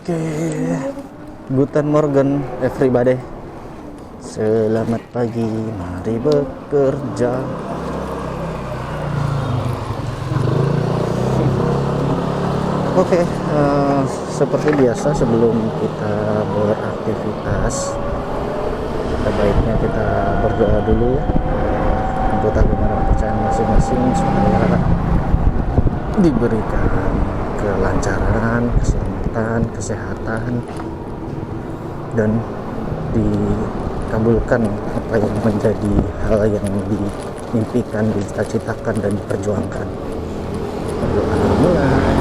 Oke, Guten Morgen everybody. Selamat pagi, mari bekerja. Oke, seperti biasa sebelum kita beraktivitas, baiknya kita berdoa dulu ya, untuk agama dan kepercayaan masing-masing supaya diberikan kelancaran, keselamatan, kesehatan, dan dikabulkan apa yang menjadi hal yang dimimpikan, dicita-citakan, dan diperjuangkan. Berdoa mulai.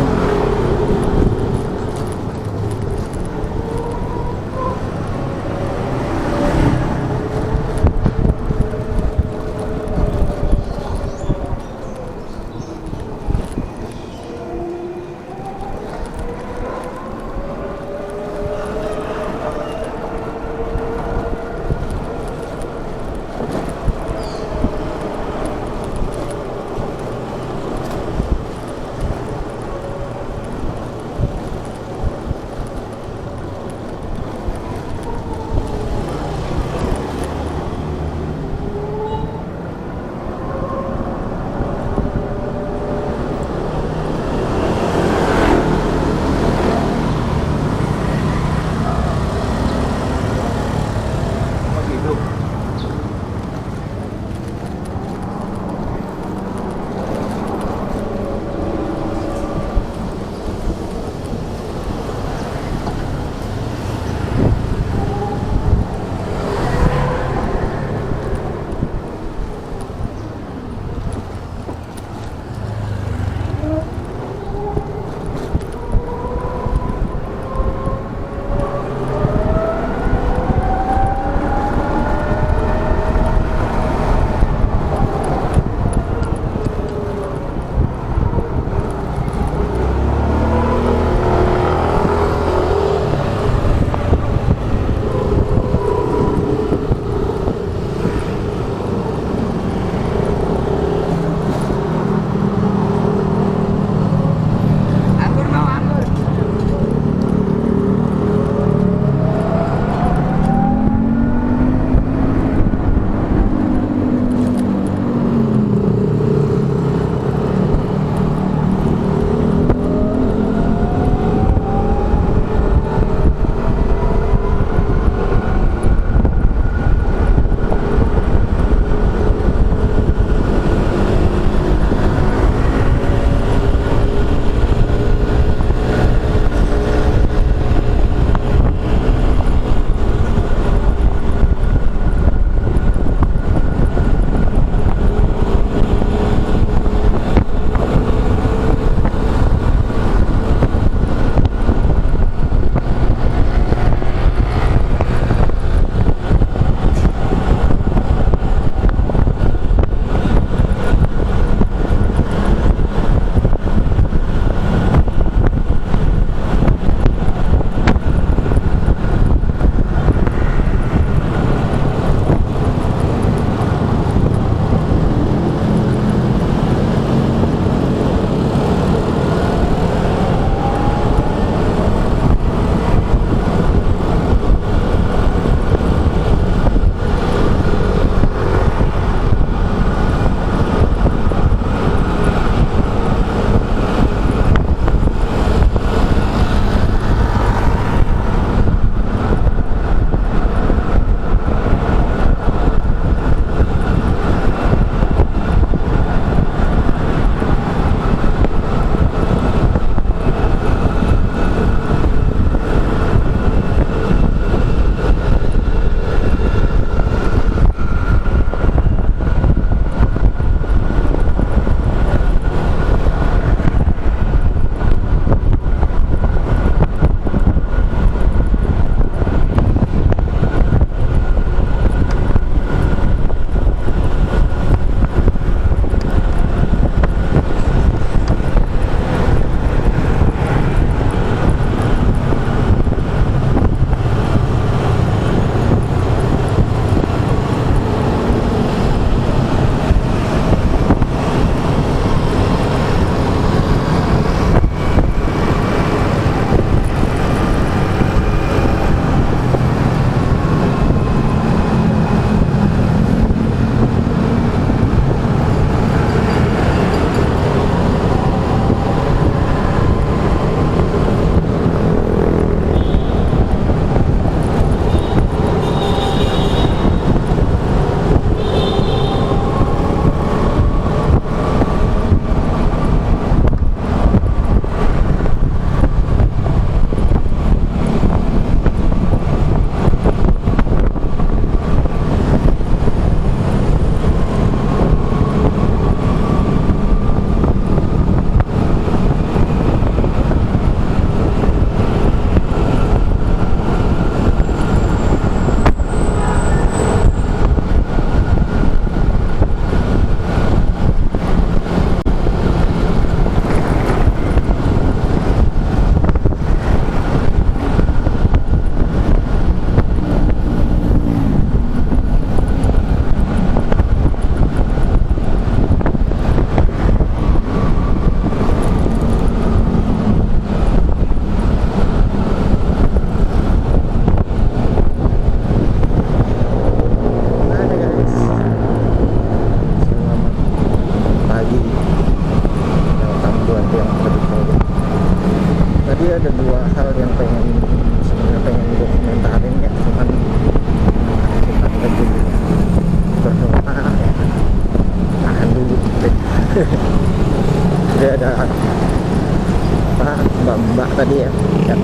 Jadi ada apa mbak-mbak tadi ya yang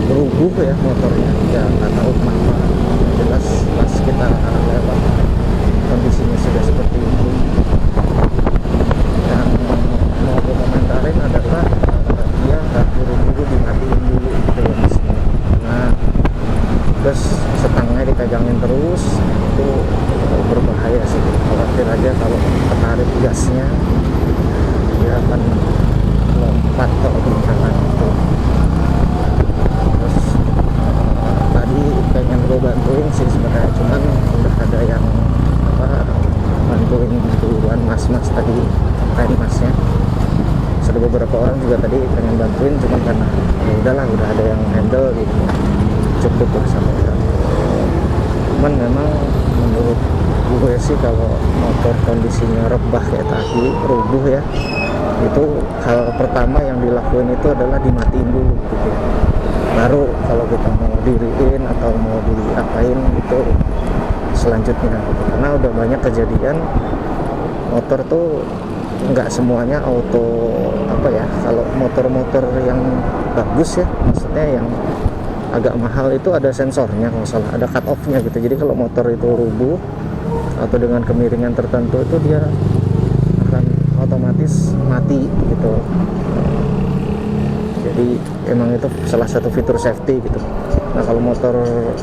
rubuh ya motornya, ya nggak tahu kenapa. Jelas pas kita lewat kondisinya sudah seperti itu. Yang mau gue komentarin adalah dia nggak buru-buru dimatiin dulu gitu ya mesinnya. Nah, terus setangnya dipegangin terus, itu berbahaya sih. Khawatir aja kalau ketarik gasnya dia akan lompat ke guncangan itu. Terus tadi pengen gue bantuin sih sebenarnya, cuman udah ada yang bantuin duluan, mas-mas tadi, kain masnya. Ada beberapa orang juga tadi pengen bantuin, cuman karena ya udahlah, udah ada yang handle gitu, cukup sama kita. Cuman memang menurut gue sih kalau motor kondisinya rebah kayak tadi, rubuh ya, itu hal pertama yang dilakuin itu adalah dimatiin dulu gitu. Baru kalau kita mau diriin atau mau diapain itu selanjutnya gitu. Karena udah banyak kejadian motor tuh nggak semuanya auto apa ya, kalau motor-motor yang bagus ya, maksudnya yang agak mahal itu ada sensornya kalau salah, ada cut off nya gitu. Jadi kalau motor itu rubuh atau dengan kemiringan tertentu itu dia akan otomatis mati gitu. Jadi emang itu salah satu fitur safety gitu. Nah kalau motor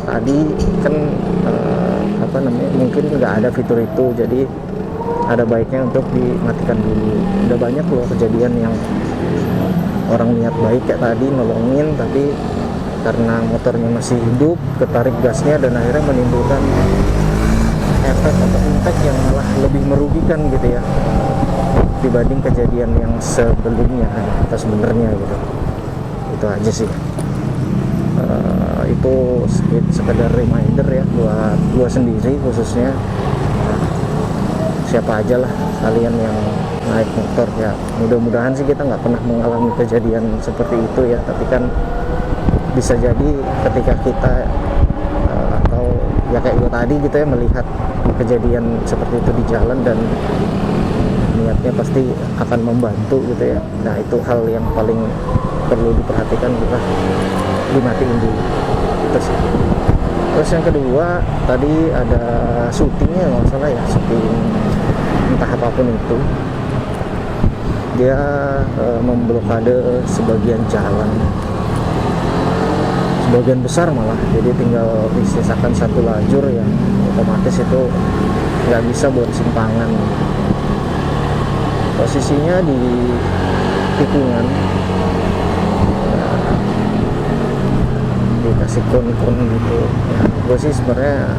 tadi kan apa namanya, mungkin nggak ada fitur itu, jadi ada baiknya untuk dimatikan dulu. Udah banyak loh kejadian yang orang niat baik kayak tadi nolongin, tapi karena motornya masih hidup ketarik gasnya dan akhirnya menimbulkan efek atau impact yang malah lebih merugikan gitu ya dibanding kejadian yang sebelumnya atau sebenarnya gitu. Itu aja sih. Itu sekedar reminder ya buat gua sendiri khususnya. Siapa aja lah kalian yang naik motor ya, mudah-mudahan sih kita nggak pernah mengalami kejadian seperti itu ya, tapi kan bisa jadi ketika kita atau ya kayak gue tadi gitu ya, melihat kejadian seperti itu di jalan dan niatnya pasti akan membantu gitu ya. Nah itu hal yang paling perlu diperhatikan, kita dimatiin dulu itu sih. Terus yang kedua tadi ada syutingnya nggak salah ya, syuting entah apapun itu, dia memblokade sebagian jalan, sebagian besar malah, jadi tinggal disisakan satu lajur yang otomatis itu nggak bisa buat simpangan. Posisinya di tikungan, dikasih kon-kon gitu ya. Gue sih sebenarnya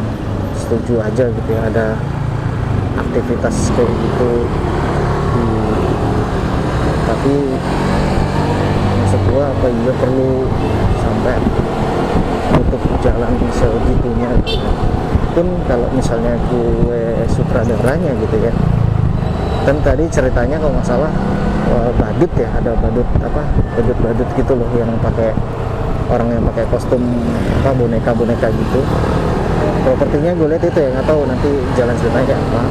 setuju aja gitu ya, ada aktivitas kayak gitu tapi maksud gue apa juga perlu sampai tutup jalan segitunya gitu. Pun kalau misalnya gue sutradaranya gitu ya, kan tadi ceritanya kalau nggak salah badut ya, ada badut apa, badut gitu loh yang pakai, orang yang pakai kostum apa, boneka gitu. Propertinya gue lihat itu ya, nggak tahu nanti jalan ceritanya kayak apa.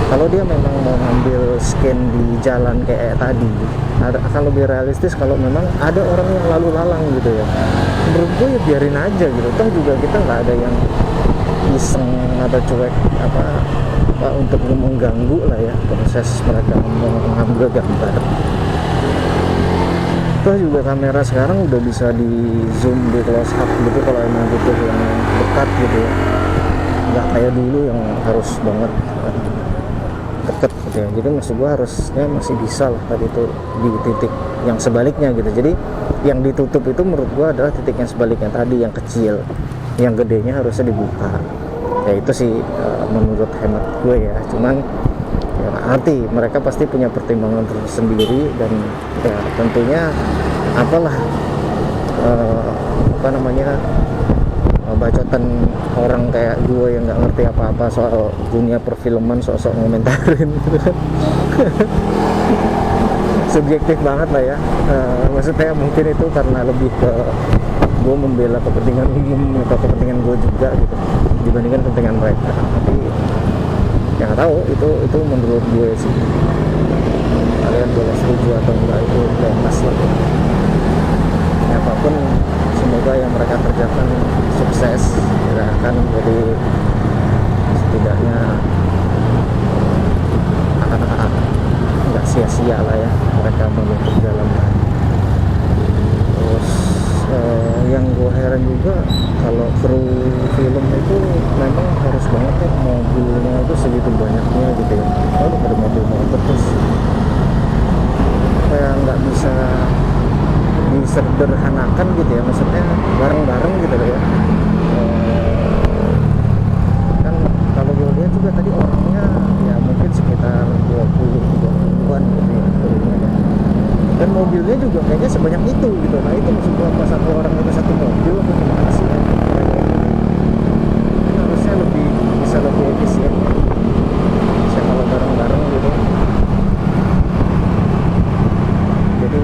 Kalau dia memang mau ngambil scan di jalan kayak tadi, akan lebih realistis kalau memang ada orang yang lalu lalang gitu ya. Menurut gue ya biarin aja gitu, toh juga kita nggak ada yang iseng atau cuek apa untuk mengganggu lah ya proses mereka mengambil gambar. Toh juga kamera sekarang udah bisa di zoom, di close up gitu kalau emang butuh yang dekat gitu ya, nggak kayak dulu yang harus banget deket gitu ya. Jadi maksud gua harusnya masih bisa lah tadi itu di titik yang sebaliknya gitu. Jadi yang ditutup itu menurut gua adalah titik yang sebaliknya tadi, yang kecil, yang gedenya harusnya dibuka ya. Itu sih menurut hemat gue ya. Cuman ya arti mereka pasti punya pertimbangan tersendiri, dan ya tentunya apalah apa namanya, bacotan orang kayak gue yang nggak ngerti apa-apa soal dunia perfilman, sok-sok ngomentarin gitu kan. Subjektif banget lah ya. Maksudnya mungkin itu karena lebih ke gue membela kepentingan umum atau kepentingan gue juga gitu dibandingkan kepentingan mereka. Tapi ya nggak tahu, itu menurut gue sih. sia-sia lah ya mereka menutup jalan raya. Terus yang gue heran juga kalau kru film itu memang harus banget ya mobilnya itu segitu banyaknya gitu ya. Lalu ada mobil motor terus kayak nggak bisa disederhanakan gitu ya, maksudnya bareng-bareng gitu ya. Kan kalau gue lihat juga tadi orangnya ya mungkin sekitar 20-30-an gitu ya krunya ya. Dan mobilnya juga kayaknya sebanyak itu gitu. Nah itu maksud gua, apa satu orang itu satu mobil atau gimana sih ya? Harusnya bisa lebih efisien ya. Bisa kalau bareng-bareng gitu. Jadi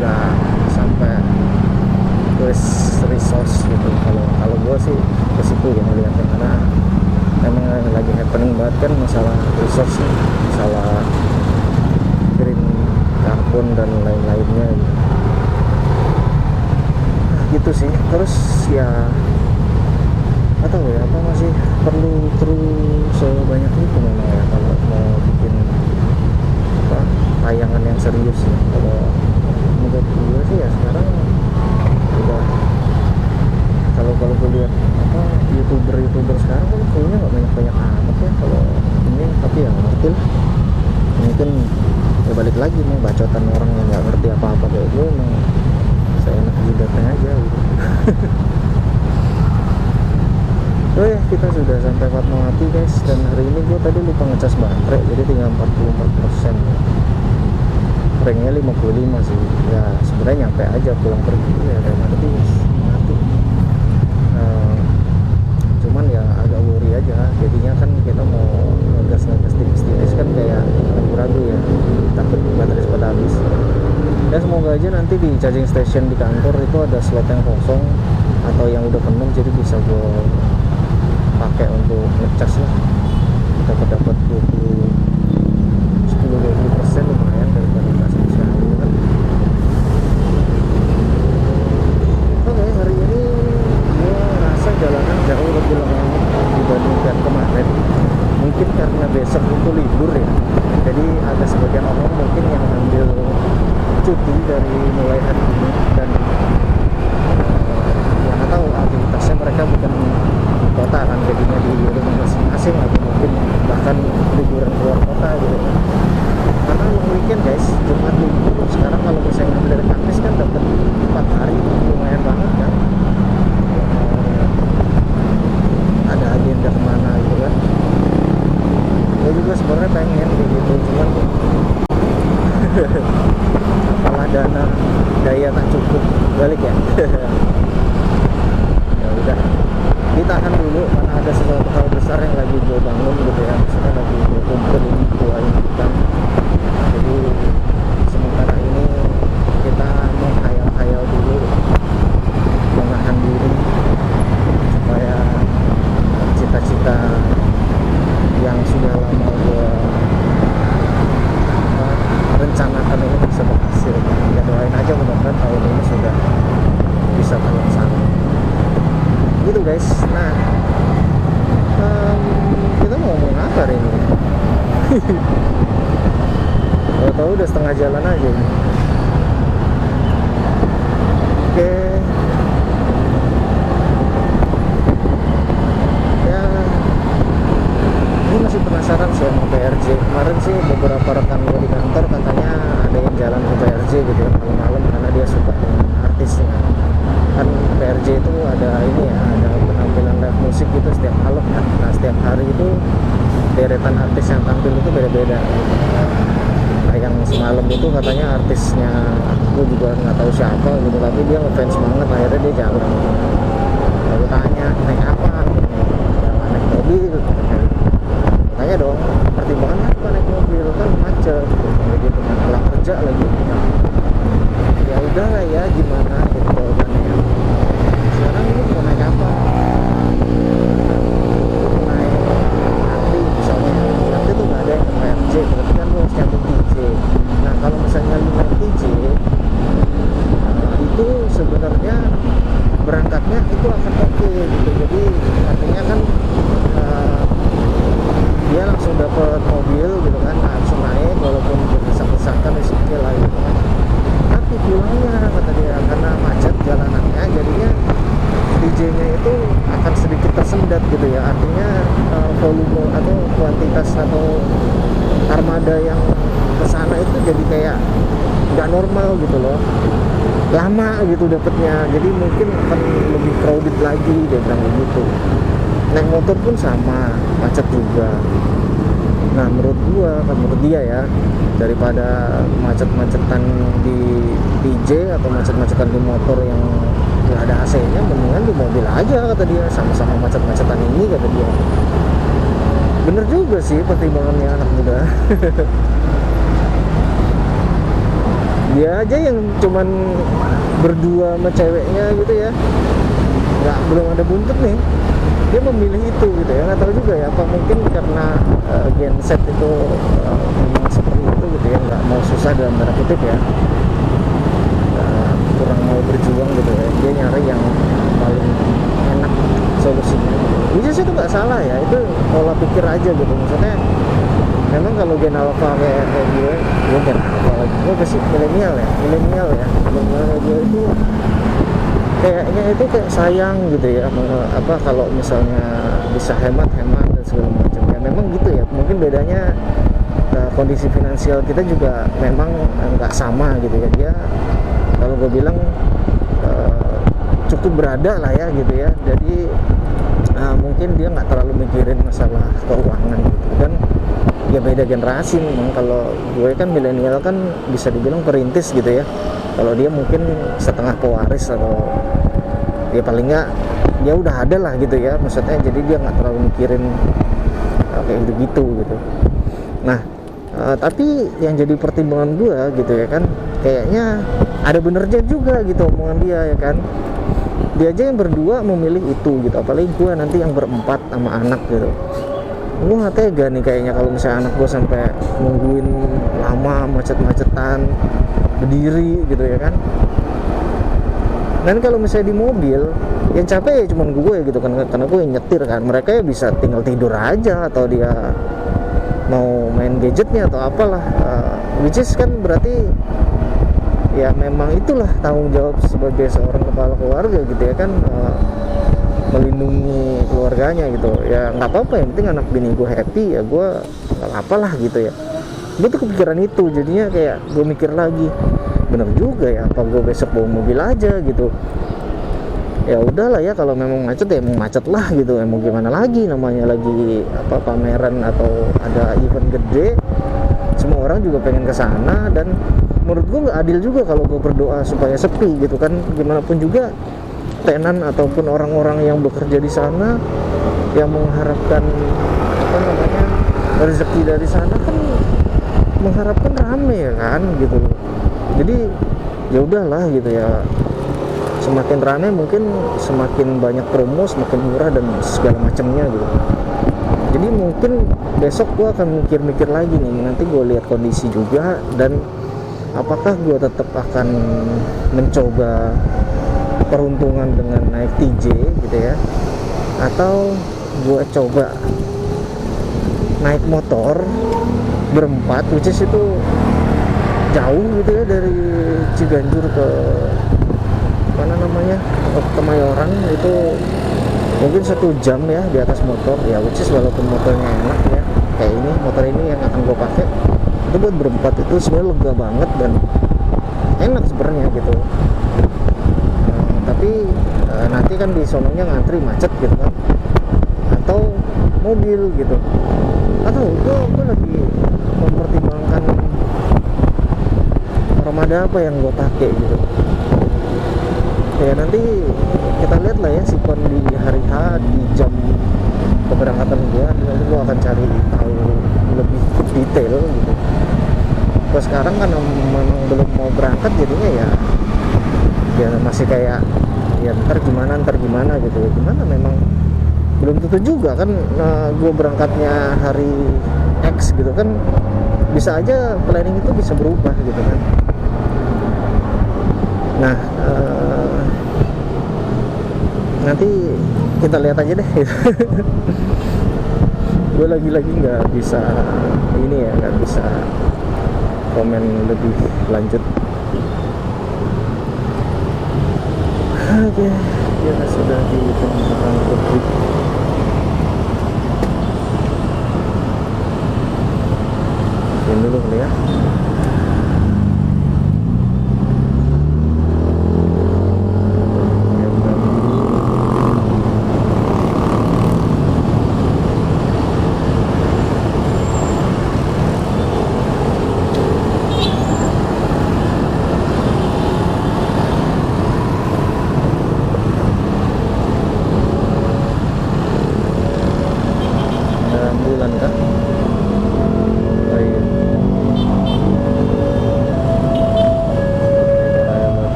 nggak sampai waste resource gitu. Kalau gua sih ke situ ya melihatnya, karena memang lagi happening banget kan masalah resource, masalah green karbon dan lain-lainnya gitu. Gitu sih. Terus ya atau ya apa masih perlu kru sebanyak itu memang ya kalau mau bikin apa tayangan yang serius ya. Kalau menurut gue sih ya sekarang udah kalau gue lihat apa youtuber sekarang kan kayaknya nggak banyak amat ya kalau ini, tapi ya ngerti lah mungkin ya balik lagi nih bacotan orang yang nggak ngerti apa-apa kayak gue, emang saya enak jidatnya aja gitu. Oh ya, kita sudah sampai Fatmawati guys, dan hari ini gue tadi lupa ngecas baterai jadi tinggal 44%. Ranknya 55 sih ya, sebenarnya nyampe aja pulang pergi ya kayak mati. Cuman ya agak worry aja, jadinya kan kita mau ngegas tipis-tipis kan kayak ragu-ragu ya, takut baterai cepat habis. Dan semoga aja nanti di charging station di kantor itu ada slot yang kosong atau yang udah penuh, jadi bisa gue pakai untuk ngecas lah. Dapat 10-20% lumayan daripada nggak sama sekali kan. Oke, hari ini gue rasa jalanan jauh lebih lama dibandingkan kemarin. Mungkin karena besok itu libur ya, jadi ada sebagian orang mungkin yang ambil cuti dari mulai hari ini, dan ya nggak tahu aktivitasnya mereka bukan di kota kan, jadinya di rumah masing-masing atau mungkin bahkan liburan keluar kota gitu. Karena long weekend guys, Jumat libur, sekarang kalau misalnya ngambil dari Kamis kan dapat 4 hari, lumayan banget kan. Ada agenda kemana gitu kan. Gue juga sebenarnya pengen kayak gitu, cuman apalah daya tak cukup balik ya. Ya udah, ditahan dulu karena ada sesuatu hal besar yang lagi gue bangun gitu ya, maksudnya lagi gue kumpulin, gue inginkan. Jadi sementara ini kita menghayal-hayal dulu, menahan diri supaya cita-cita yang sudah lama gue rencanakan ini bisa berhasil. Ya doain aja mudah-mudahan tahun ini sudah bisa terlaksana gitu guys. Nah kita mau ngomong apa hari ini? Tahu udah setengah jalan aja ini. Oke. Ya ini masih penasaran sih sama PRJ. Kemarin sih beberapa rekan gue di kantor katanya ada yang jalan ke PRJ gitu ya malam-malam karena dia suka dengan artisnya. Kan PRJ itu ada ini ya, ada penampilan live musik gitu setiap malam kan. Nah setiap hari itu deretan artis yang tampil itu beda-beda. Nah yang semalam itu katanya artisnya gue juga nggak tahu siapa gitu, tapi dia ngefans banget, akhirnya dia jalan. Lalu tanya naik apa? Ya naik mobil. Tanya dong, pertimbangannya apa naik mobil, kan macet gitu. Jadi dengan pulang kerja lagi. Ya udah lah ya, gimana gitu jawabannya. Sekarang lu mau naik apa? Naik nanti misalnya, nanti tuh nggak ada yang PRJ, berarti kan lu harus nyambung TJ. Nah kalau misalnya lu naik TJ, itu sebenarnya berangkatnya itu akan oke gitu. Jadi artinya kan dia langsung dapat mobil gitu kan, langsung naik walaupun sana itu jadi kayak nggak normal gitu loh, lama gitu dapetnya, jadi mungkin akan lebih crowded lagi, dia bilang begitu. Naik motor pun sama, macet juga. Nah menurut gua, kan menurut dia ya, daripada macet-macetan di PJ atau macet-macetan di motor yang nggak ada AC-nya, mendingan di mobil aja kata dia, sama-sama macet-macetan ini kata dia. Bener juga sih pertimbangannya anak muda. Dia aja yang cuman berdua sama ceweknya gitu ya, belum ada buntut nih, dia memilih itu gitu ya. Nggak tahu juga ya, apa mungkin karena Gen Z itu memang seperti itu gitu ya, nggak mau susah dalam tanda kutip ya, kurang mau berjuang gitu ya, dia nyari yang paling enak solusinya gitu. Bisa sih itu nggak salah ya, itu pola pikir aja gitu. Maksudnya memang kalau Gen Alpha kayak gue Gen Alpha lagi, gue pasti milenial ya, milenial gue itu kayaknya itu kayak sayang gitu ya, apa kalau misalnya bisa hemat dan segala macam ya. Memang gitu ya, mungkin bedanya kondisi finansial kita juga memang nggak sama gitu ya. Dia kalau gue bilang cukup berada lah ya gitu ya, jadi mungkin dia nggak terlalu mikirin masalah keuangan gitu. Dan ya beda generasi memang. Kalau gue kan milenial kan bisa dibilang perintis gitu ya, kalau dia mungkin setengah pewaris, atau ya paling nggak dia udah ada lah gitu ya, maksudnya jadi dia nggak terlalu mikirin kayak gitu gitu. Nah tapi yang jadi pertimbangan gue gitu ya kan, kayaknya ada benernya juga gitu omongan dia ya kan. Dia aja yang berdua memilih itu gitu, apalagi gue nanti yang berempat sama anak gitu. Gue gak tega nih kayaknya kalau misalnya anak gue sampai nungguin lama, macet-macetan, berdiri gitu ya kan. Dan kalau misalnya di mobil, yang capek ya cuma gue gitu kan, karena gue yang nyetir kan. Mereka ya bisa tinggal tidur aja, atau dia mau main gadgetnya atau apalah, which is kan berarti ya memang itulah tanggung jawab sebagai seorang kepala keluarga gitu ya kan, melindungi keluarganya gitu ya. Nggak apa-apa, yang penting anak bini gue happy ya, gue nggak apa-apalah gitu ya. Gue tuh kepikiran itu, jadinya kayak gue mikir lagi, bener juga ya, apa gue besok bawa mobil aja gitu. Ya udahlah ya, kalau memang macet ya emang macet lah gitu, mau gimana lagi, namanya lagi apa pameran atau ada event gede, semua orang juga pengen ke sana. Dan menurut gue nggak adil juga kalau gue berdoa supaya sepi gitu kan. Gimana pun juga tenan ataupun orang-orang yang bekerja di sana yang mengharapkan apa namanya rezeki dari sana kan mengharapkan rame ya kan gitu. Jadi ya udahlah gitu ya, semakin rame mungkin semakin banyak promo, semakin murah dan segala macamnya gitu. Jadi mungkin besok gue akan mikir-mikir lagi nih, nanti gue lihat kondisi juga, dan apakah gue tetap akan mencoba peruntungan dengan naik TJ gitu ya, atau gue coba naik motor berempat, which is itu jauh gitu ya, dari Ciganjur ke mana namanya, ke Kemayoran itu mungkin 1 jam ya di atas motor ya, which is walaupun motornya enak ya, kayak ini motor ini yang akan gue pakai itu buat berempat itu sebenarnya lega banget dan enak sebenarnya gitu. Tapi nanti kan di sononya ngantri macet gitu kan, atau mobil gitu, atau gue lagi mempertimbangkan armada apa yang gue pakai gitu ya. Nanti kita lihat lah ya sikon di hari H, di jam keberangkatan gue, nanti gue akan cari tahu lebih detail gitu. Kalau sekarang kan memang belum mau berangkat, jadinya ya masih kayak ya ntar gimana gitu. Gimana memang belum tentu juga kan, gue berangkatnya hari X gitu kan, bisa aja planning itu bisa berubah gitu kan. Nah nanti kita lihat aja deh. Gue lagi-lagi nggak bisa ini ya, nggak bisa komen lebih lanjut. Oke, ya sudah di tengah publik. Ini dulu kali ya.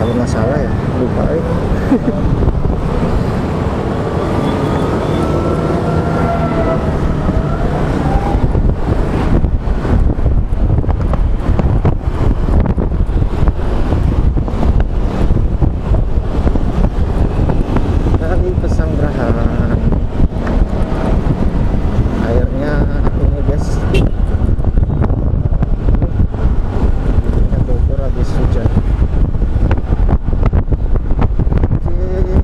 kalau nggak salah ya, lupa kali Pesanggerahan. Airnya ini guys, Bogor habis hujan. Oke.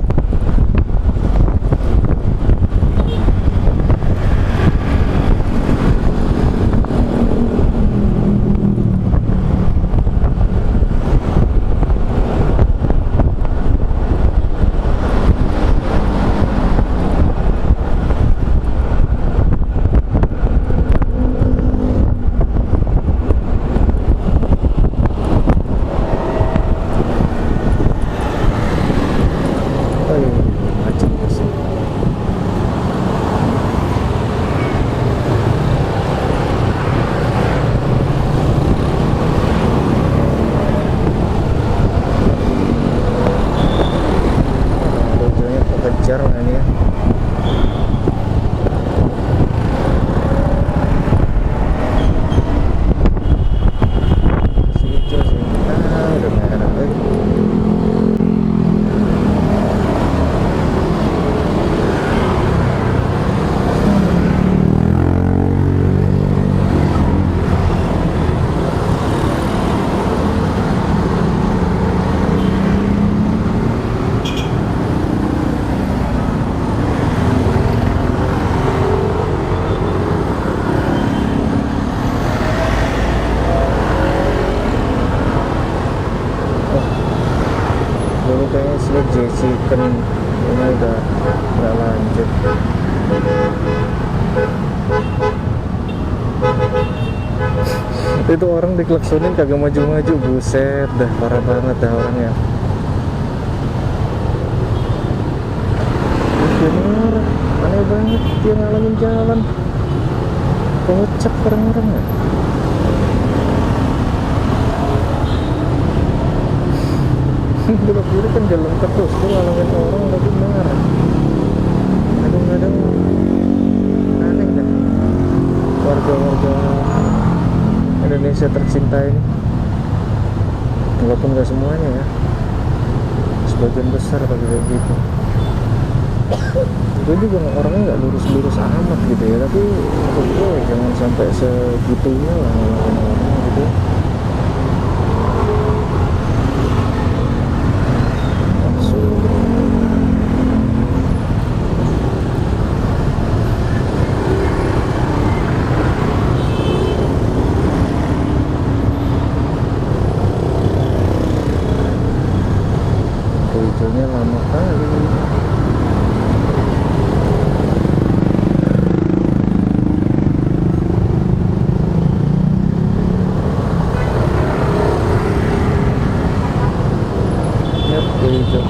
Oh iya, macet guys. Tujuannya kekejar lah ini ya. Masih hijau sih. Udah merah dulu kayaknya sih Jessica ini udah nggak lanjut. Itu orang diklaksonin kagak maju-maju, buset dah, parah banget dah orangnya. Bener, aneh banget dia ngalamin jalan, kocak orang-orangnya. Belok kiri kan jalan terus, tuh ngalangin orang tapi marah. Kadang-kadang aneh dah warga-warga Indonesia tercinta ini. Walaupun gak semuanya ya, sebagian besar kayak gitu. Gue juga orangnya nggak lurus-lurus amat gitu ya, tapi menurut gue jangan sampai segitunya lah ngalahin orang gitu. Hijaunya lama kali. Yap, hijau.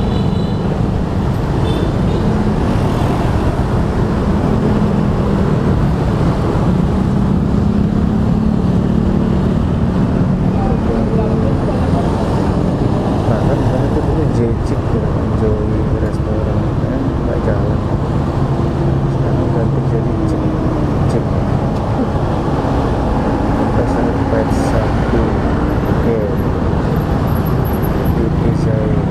Jejik ya, Joy restoran kan nggak jalan, sekarang ganti jadi cek pasar pet satu di saya.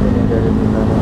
Ini dari Bintaro.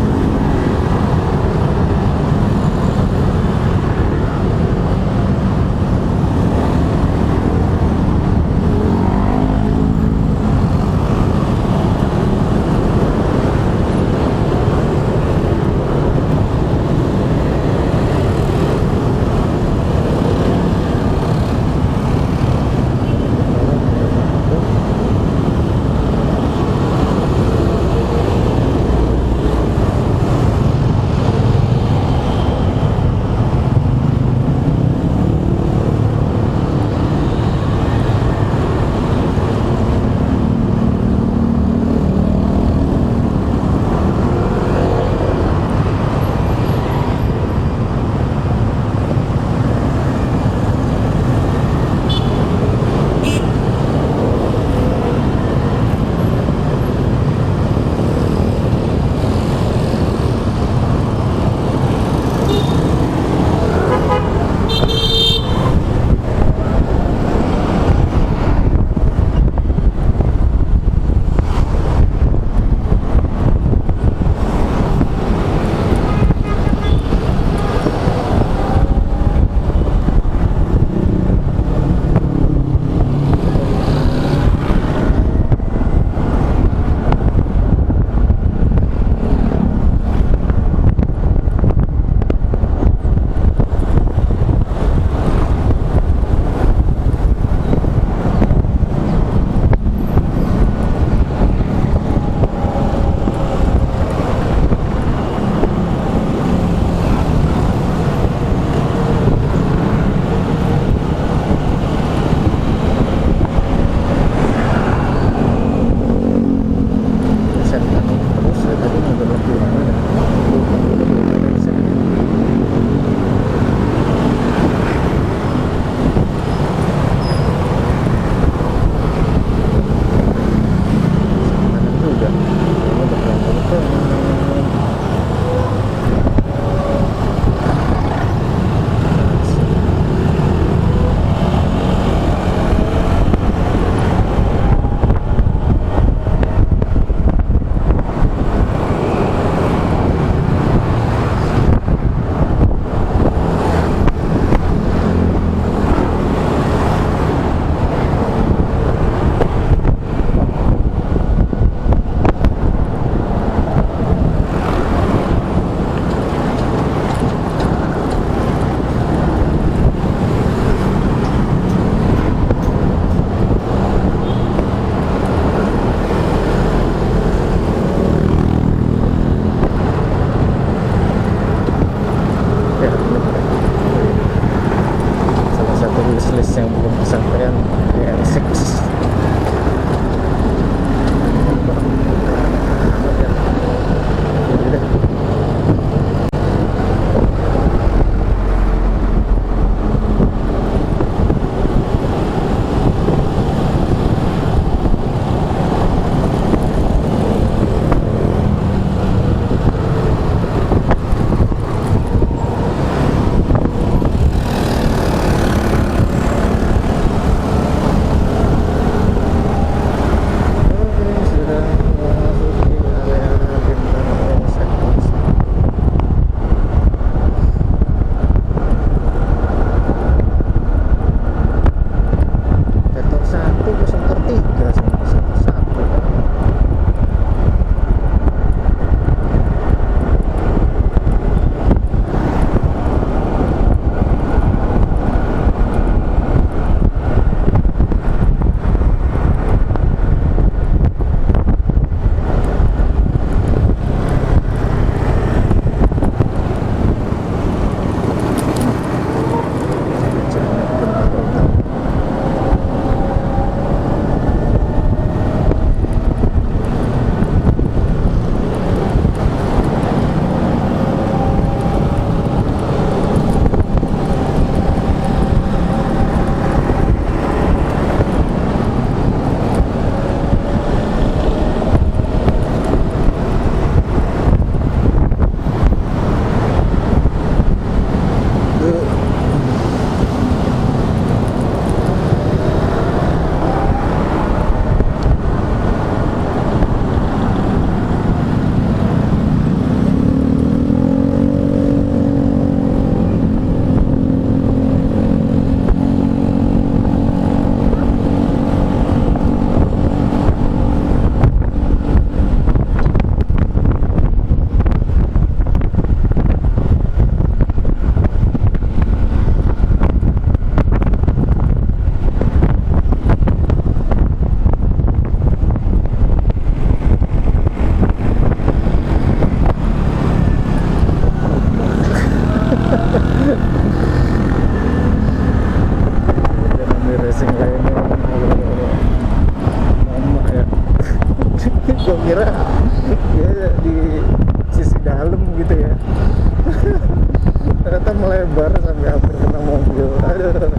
ternyata melebar sampai hampir kena mobil. Aduh,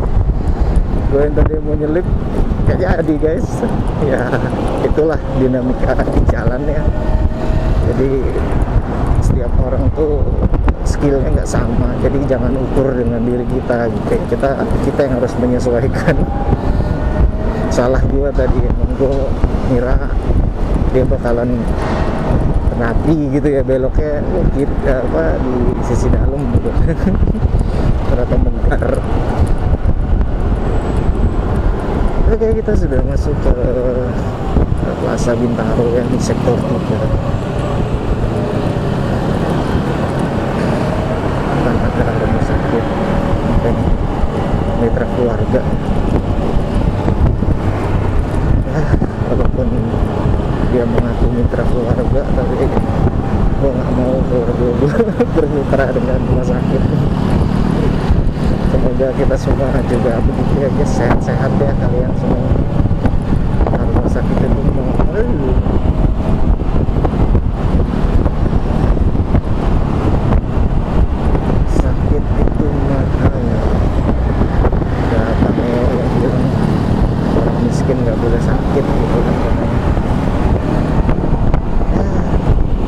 gue yang tadi mau nyelip gak jadi guys. Ya itulah dinamika di jalan ya. Jadi setiap orang tuh skillnya nggak sama, jadi jangan ukur dengan diri kita gitu. Kita yang harus menyesuaikan. Salah gue tadi, emang gue ngira dia bakalan nabi gitu ya, beloknya di sisi dalam gitu. Ternyata mengar. Oke, kita sudah masuk ke Plaza Bintaro yang di sektor 3. Ada rumah sakit mitra keluarga. Walaupun dia mengaku mitra keluarga, tapi gue nggak mau keluarga bermitra dengan rumah sakit. Semoga kita semua juga begitu ya guys, sehat-sehat ya kalian semua. Nah, rumah sakit itu sakit itu mahal ya. Ada Tameo yang bilang orang miskin nggak boleh sakit gitu kan.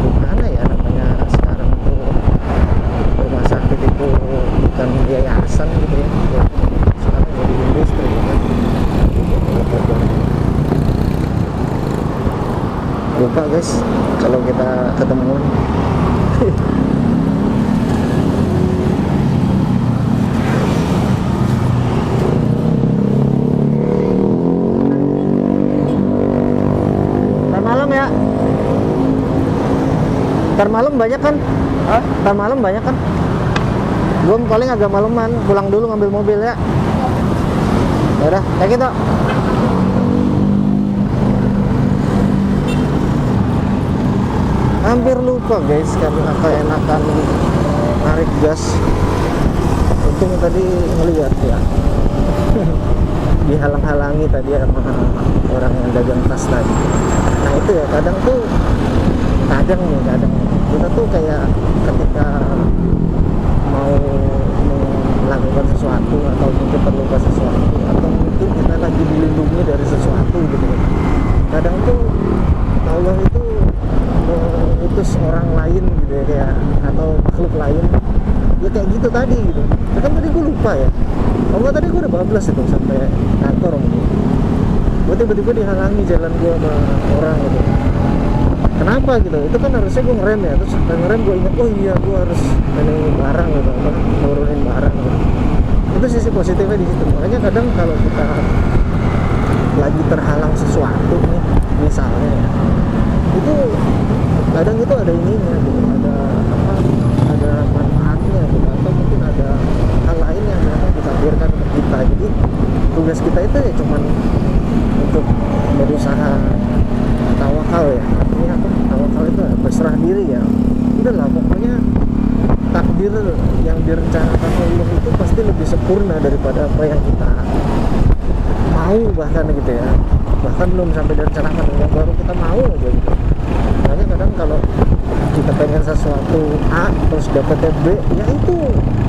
Gimana ya namanya sekarang tuh, rumah sakit itu bukan yayasan gitu ya, sekarang jadi industri kan. Lupa guys kalau kita ketemu. Ntar malam banyak kan? Ntar malam banyak kan? Gue paling agak maleman, pulang dulu ngambil mobil ya. Yaudah, kayak gitu. Hampir lupa guys karena keenakan narik gas. Untung tadi ngeliat ya. Dihalang-halangi tadi sama orang yang dagang tas tadi. Nah itu ya, kadang kita tuh kayak ketika mau melakukan sesuatu atau mungkin terluka sesuatu atau mungkin kita lagi dilindungi dari sesuatu gitu. Kadang tuh Allah itu mengutus orang lain gitu ya, kayak atau makhluk lain ya kayak gitu tadi gitu. Kan tadi gue lupa ya, Allah tadi gue udah bablas itu sampai kantor gitu. Gue tiba-tiba dihalangi jalan gue sama orang gitu. Kenapa gitu? Itu kan harusnya gue ngerem ya, terus ngerem gue ingat, oh iya gue harus ini barang gitu, nurunin barang gitu. Itu sisi positifnya di situ. Makanya kadang kalau kita lagi terhalang sesuatu nih, misalnya ya, itu kadang itu ada ininya gitu, ada manfaatnya gitu, atau mungkin ada hal lain yang memang ditakdirkan untuk kita. Jadi tugas kita itu ya cuman untuk berusaha tawakal ya, artinya apa? Tawakal itu berserah diri ya. Udahlah pokoknya takdir yang direncanakan Allah itu pasti lebih sempurna daripada apa yang kita mau, bahkan gitu ya, bahkan belum sampai direncanakan, yang baru kita mau aja gitu. Makanya kadang kalau kita pengen sesuatu A terus dapetnya B, ya itu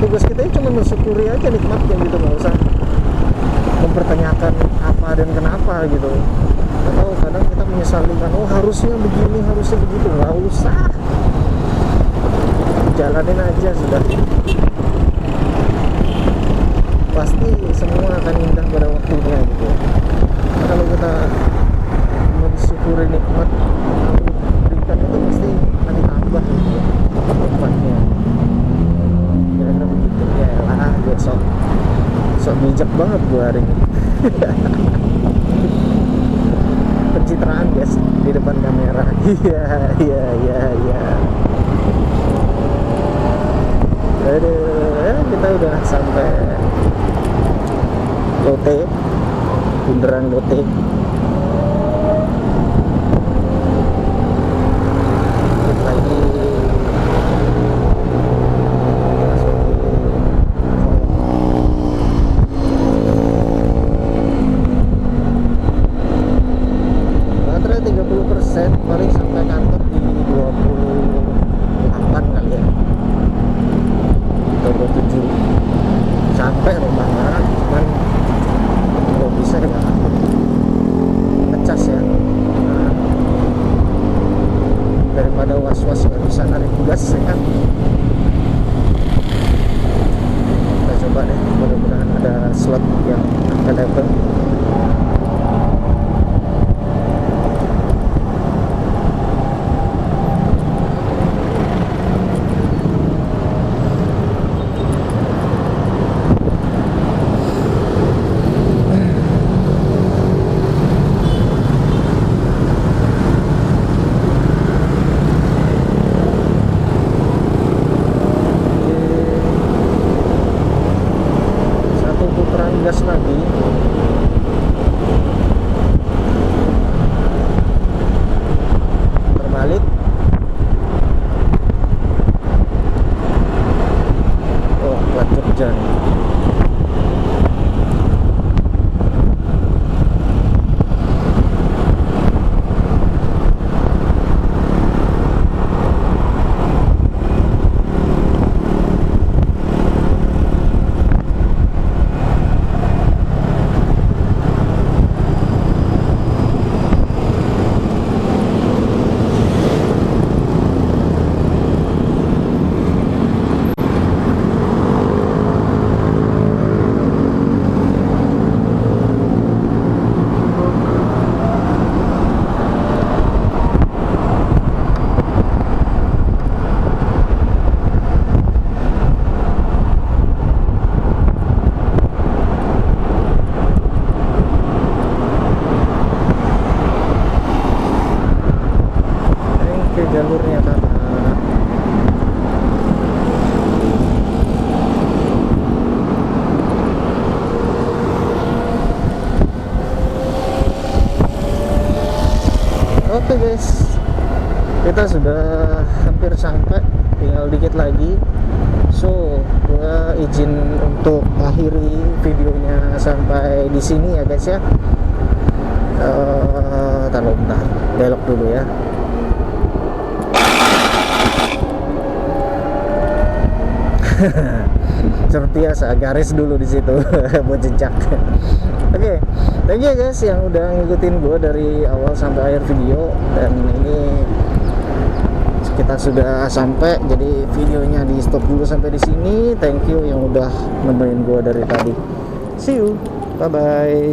tugas kita cuma mensyukuri aja, nikmatnya gitu, nggak usah mempertanyakan apa dan kenapa gitu. Atau kadang kita menyesali kan, oh harusnya begini, harusnya begitu. Nggak usah, jalanin aja sudah, pasti semua akan indah pada waktunya gitu. Nah, kalau kita mensyukuri nikmat berikan itu pasti akan ditambah gitu nikmatnya. Kira-kira begitu ya lah, gue sok bijak banget gue hari ini. Pencitraan guys di depan kamera. Iya. Aduh, kita udah sampai Lotte, bundaran Lotte. Lagi baterai 30%, paling sampai kantor di 28 kali ya, atau 27 kita sudah hampir sampai, tinggal dikit lagi. So gua izin untuk akhiri videonya sampai di sini ya guys ya. Taruh bentar, belok dulu ya. Seperti biasa garis dulu di situ buat jejak. Oke, thank you guys yang udah ngikutin gue dari awal sampai akhir video. Dan ini kita sudah sampai, jadi videonya di stop dulu sampai di sini. Thank you yang udah nemenin gue dari tadi. See you, bye bye.